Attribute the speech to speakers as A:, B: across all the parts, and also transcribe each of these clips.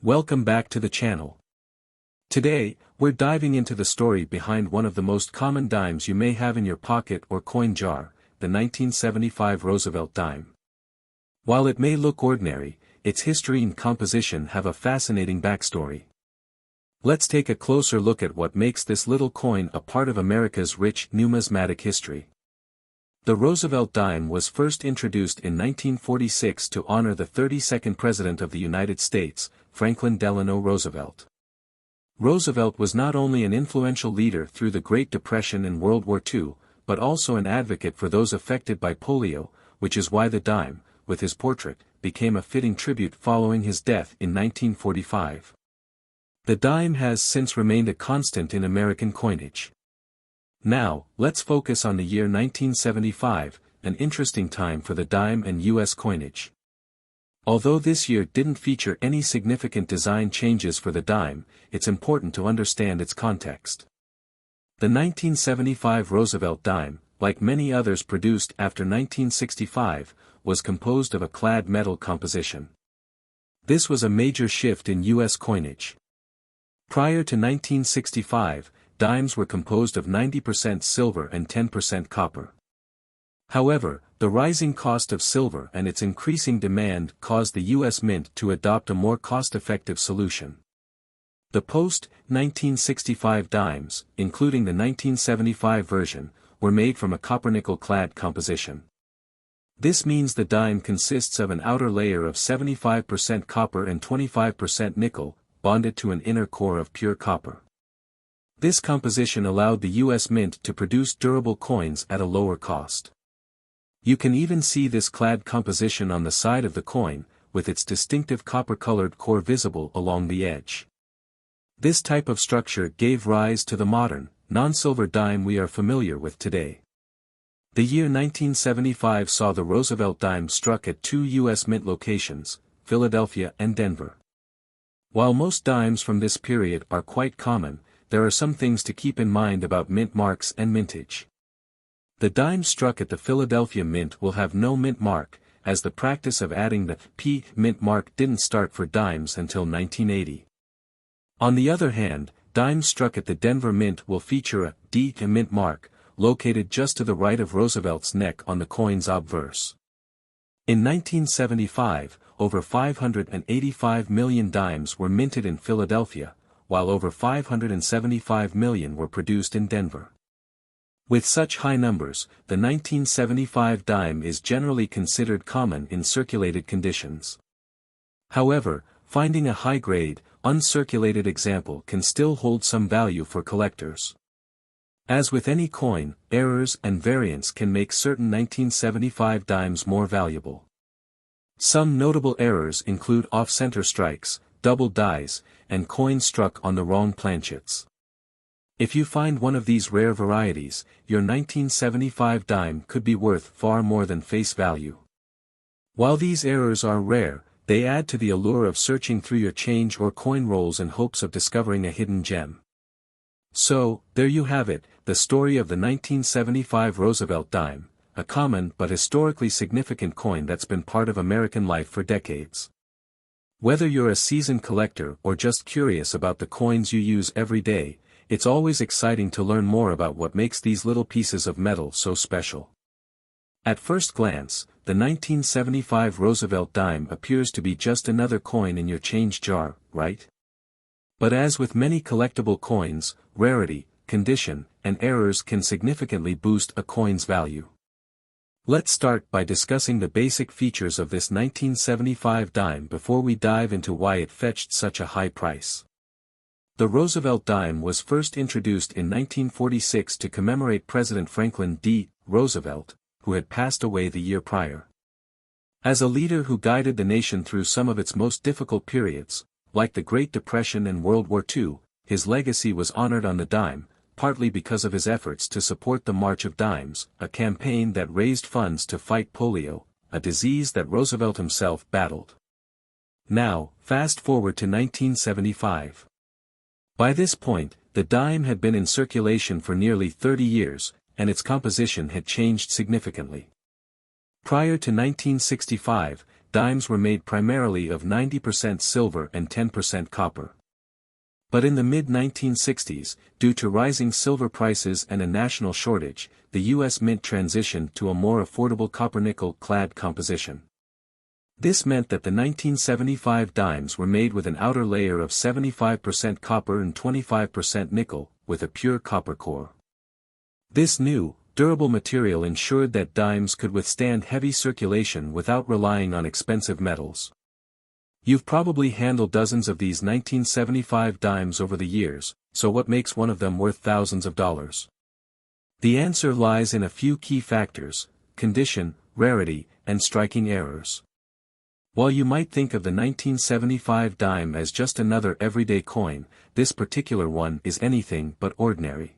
A: Welcome back to the channel. Today, we're diving into the story behind one of the most common dimes you may have in your pocket or coin jar, the 1975 Roosevelt dime. While it may look ordinary, its history and composition have a fascinating backstory. Let's take a closer look at what makes this little coin a part of America's rich numismatic history. The Roosevelt dime was first introduced in 1946 to honor the 32nd President of the United States, Franklin Delano Roosevelt. Roosevelt was not only an influential leader through the Great Depression and World War II, but also an advocate for those affected by polio, which is why the dime, with his portrait, became a fitting tribute following his death in 1945. The dime has since remained a constant in American coinage. Now, let's focus on the year 1975, an interesting time for the dime and U.S. coinage. Although this year didn't feature any significant design changes for the dime, it's important to understand its context. The 1975 Roosevelt dime, like many others produced after 1965, was composed of a clad metal composition. This was a major shift in U.S. coinage. Prior to 1965, dimes were composed of 90% silver and 10% copper. However, the rising cost of silver and its increasing demand caused the U.S. Mint to adopt a more cost-effective solution. The post-1965 dimes, including the 1975 version, were made from a copper-nickel clad composition. This means the dime consists of an outer layer of 75% copper and 25% nickel, bonded to an inner core of pure copper. This composition allowed the U.S. Mint to produce durable coins at a lower cost. You can even see this clad composition on the side of the coin, with its distinctive copper-colored core visible along the edge. This type of structure gave rise to the modern, non-silver dime we are familiar with today. The year 1975 saw the Roosevelt dime struck at two U.S. Mint locations, Philadelphia and Denver. While most dimes from this period are quite common, there are some things to keep in mind about mint marks and mintage. The dime struck at the Philadelphia Mint will have no mint mark, as the practice of adding the P mint mark didn't start for dimes until 1980. On the other hand, dimes struck at the Denver Mint will feature a D mint mark, located just to the right of Roosevelt's neck on the coin's obverse. In 1975, over 585 million dimes were minted in Philadelphia, while over 575 million were produced in Denver. With such high numbers, the 1975 dime is generally considered common in circulated conditions. However, finding a high-grade, uncirculated example can still hold some value for collectors. As with any coin, errors and variants can make certain 1975 dimes more valuable. Some notable errors include off-center strikes, double dies, and coins struck on the wrong planchets. If you find one of these rare varieties, your 1975 dime could be worth far more than face value. While these errors are rare, they add to the allure of searching through your change or coin rolls in hopes of discovering a hidden gem. So, there you have it, the story of the 1975 Roosevelt dime, a common but historically significant coin that's been part of American life for decades. Whether you're a seasoned collector or just curious about the coins you use every day, it's always exciting to learn more about what makes these little pieces of metal so special. At first glance, the 1975 Roosevelt dime appears to be just another coin in your change jar, right? But as with many collectible coins, rarity, condition, and errors can significantly boost a coin's value. Let's start by discussing the basic features of this 1975 dime before we dive into why it fetched such a high price. The Roosevelt dime was first introduced in 1946 to commemorate President Franklin D. Roosevelt, who had passed away the year prior. As a leader who guided the nation through some of its most difficult periods, like the Great Depression and World War II, his legacy was honored on the dime, partly because of his efforts to support the March of Dimes, a campaign that raised funds to fight polio, a disease that Roosevelt himself battled. Now, fast forward to 1975. By this point, the dime had been in circulation for nearly 30 years, and its composition had changed significantly. Prior to 1965, dimes were made primarily of 90% silver and 10% copper. But in the mid-1960s, due to rising silver prices and a national shortage, the U.S. Mint transitioned to a more affordable copper-nickel clad composition. This meant that the 1975 dimes were made with an outer layer of 75% copper and 25% nickel, with a pure copper core. This new, durable material ensured that dimes could withstand heavy circulation without relying on expensive metals. You've probably handled dozens of these 1975 dimes over the years, so what makes one of them worth thousands of dollars? The answer lies in a few key factors: condition, rarity, and striking errors. While you might think of the 1975 dime as just another everyday coin, this particular one is anything but ordinary.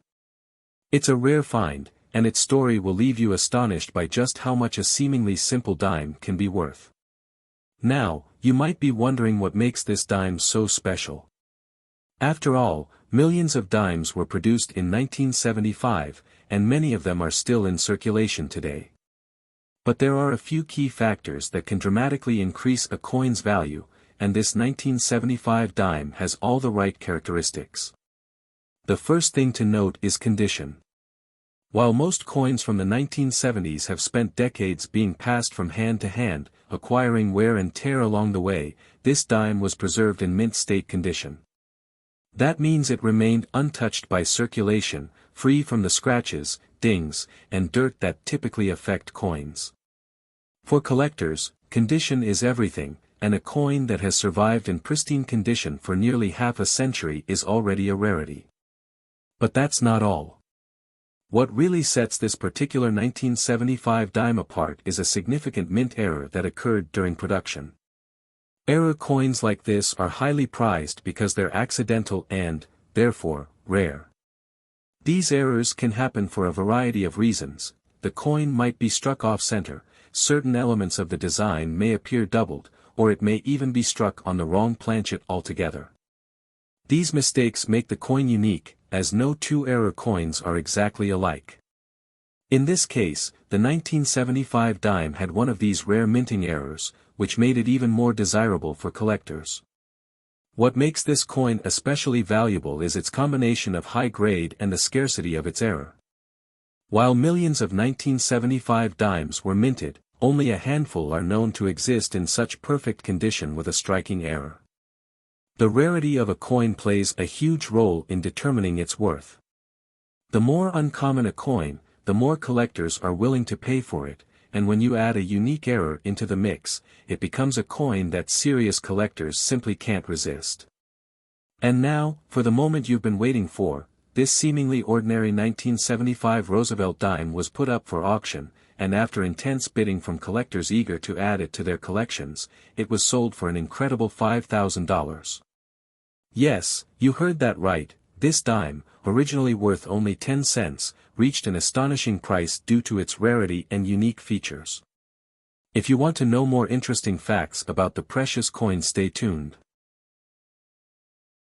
A: It's a rare find, and its story will leave you astonished by just how much a seemingly simple dime can be worth. Now, you might be wondering what makes this dime so special. After all, millions of dimes were produced in 1975, and many of them are still in circulation today. But there are a few key factors that can dramatically increase a coin's value, and this 1975 dime has all the right characteristics. The first thing to note is condition. While most coins from the 1970s have spent decades being passed from hand to hand, acquiring wear and tear along the way, this dime was preserved in mint state condition. That means it remained untouched by circulation, free from the scratches, dings, and dirt that typically affect coins. For collectors, condition is everything, and a coin that has survived in pristine condition for nearly half a century is already a rarity. But that's not all. What really sets this particular 1975 dime apart is a significant mint error that occurred during production. Error coins like this are highly prized because they're accidental and, therefore, rare. These errors can happen for a variety of reasons. The coin might be struck off-center, certain elements of the design may appear doubled, or it may even be struck on the wrong planchet altogether. These mistakes make the coin unique, as no two error coins are exactly alike. In this case, the 1975 dime had one of these rare minting errors, which made it even more desirable for collectors. What makes this coin especially valuable is its combination of high grade and the scarcity of its error. While millions of 1975 dimes were minted, only a handful are known to exist in such perfect condition with a striking error. The rarity of a coin plays a huge role in determining its worth. The more uncommon a coin, the more collectors are willing to pay for it, and when you add a unique error into the mix, it becomes a coin that serious collectors simply can't resist. And now, for the moment you've been waiting for, this seemingly ordinary 1975 Roosevelt dime was put up for auction, and after intense bidding from collectors eager to add it to their collections, it was sold for an incredible $5,000. Yes, you heard that right, this dime, originally worth only 10 cents, reached an astonishing price due to its rarity and unique features. If you want to know more interesting facts about the precious coin, stay tuned.